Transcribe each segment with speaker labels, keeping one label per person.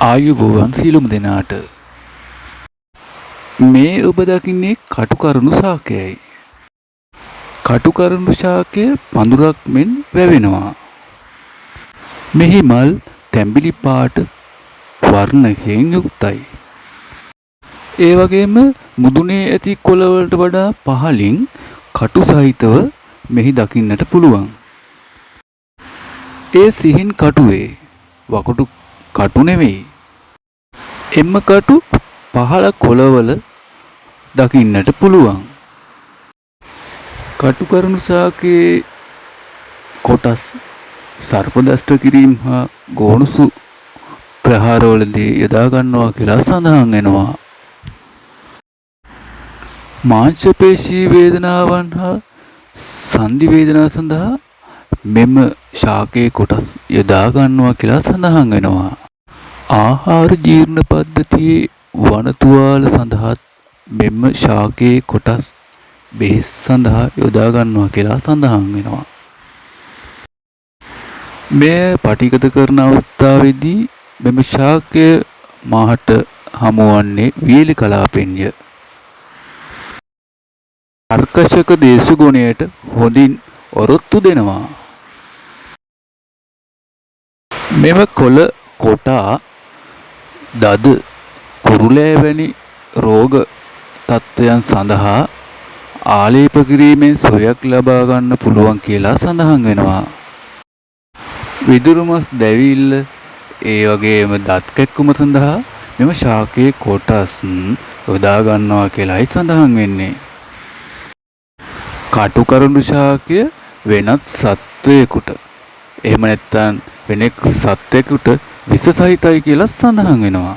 Speaker 1: ආයුබෝවන් සියලුම දෙනාට මේ ඔබ දකින්නේ කටුකරුණු ශාකයයි. කටුකරුණු ශාකය පඳුරක් මෙන් වැවෙනවා. මෙහි මල් තැඹිලි පාට වර්ණයෙන් යුක්තයි. ඒ වගේම මුදුනේ ඇති කොළවලට වඩා පහළින් කටු සහිතව මෙහි දකින්නට පුළුවන්. ඒ සිහින් කටුවේ වකුටු කටු නෙවෙයි. එම්ම කටු පහළ කොළවල දකින්නට පුළුවන්. කටුකරුණු ශාකයේ කොටස් සර්පදෂ්ට කිරීම හා ගෝනුසු ප්‍රහාරවලදී යොදා ගන්නවා කියලා සඳහන් වෙනවා. මාංශ පේශී වේදනාවන් හා සන්ධි වේදනා සඳහා මෙම ශාකයේ කොටස් යොදා ගන්නවා කියලා සඳහන් වෙනවා. ආහාර ජීර්ණ පද්ධතියේ වනතුවාල සඳහා මෙම ශාකයේ කොටස් බෙහෙත් සඳහා යොදා ගන්නවා කියලා සඳහන් වෙනවා. මෙය පටිගත කරන අවස්ථාවේදී මෙම ශාකය මාහට හමුවන්නේ වියලි කලාපෙන්ය. කර්කශක දේශගුණයට හොඳින් ඔරොත්තු දෙනවා. මෙම කොළ කොටා දද කුරුලෑ වැනි රෝග තත්ත්වයන් සඳහා ආලේප කිරීමෙන් සුවයක් ලබා ගන්න පුළුවන් කියලා සඳහන් වෙනවා. විදුරු මස් දැවිල්ල ඒ වගේම දත් කැක්කුම සඳහා මෙම ශාකයේ කොටස් යොදා ගන්නවා කියලායි සඳහන් වෙන්නේ. කටුකරුණු ශාකය වෙනත් සත්වයකට එහෙම නැත්නම් වෙනෙක් සත්වයකට විස සහිතයි කියලා සඳහන් වෙනවා.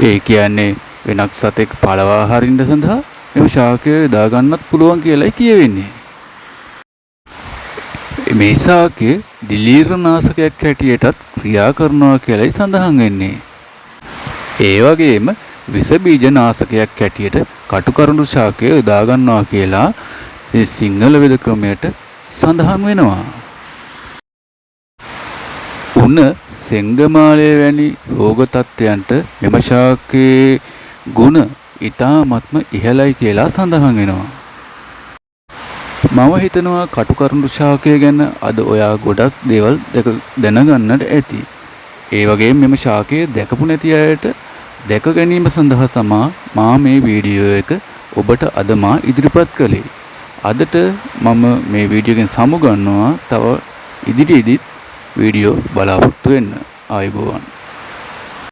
Speaker 1: ඒ කියන්නේ වෙනක් සතෙක් පළවා හරින්න සඳහා මෙම ශාකය යොදා ගන්නත් පුළුවන් කියලායි කියවෙන්නේ. මේ ශාකය දිලීරනාශකයක් හැටියටත් ක්‍රියා කරනවා කියලායි සඳහන් වෙන්නේ. ඒ වගේම විස බීජ නාශකයක් හැටියට කටුකරුණු ශාකය යොදා ගන්නවා කියලා මේ සිංහල වෙද ක්‍රමයට සඳහන් වෙනවා. උණ සෙංගමාලය වැනි රෝග තත්ත්වයන්ට මෙම ශාකයේ ගුණ ඉතාමත්ම ඉහළයි කියලා සඳහන් වෙනවා. මම හිතනවා කටුකරුණු ශාකය ගැන අද ඔයා ගොඩක් දේවල් දැනගන්නට ඇති. ඒ වගේම මෙම ශාකය දැකපු නැති අයට දැක ගැනීම සඳහා තමා මා මේ වීඩියෝ එක ඔබට අද මා ඉදිරිපත් කළේ. අදට මම මේ වීඩියෝ එකෙන් සමුගන්නවා. තව ඉදිරියේදීත් වීඩියෝ බලාපොරොත්තු වෙන්න. ආයුබෝවන්.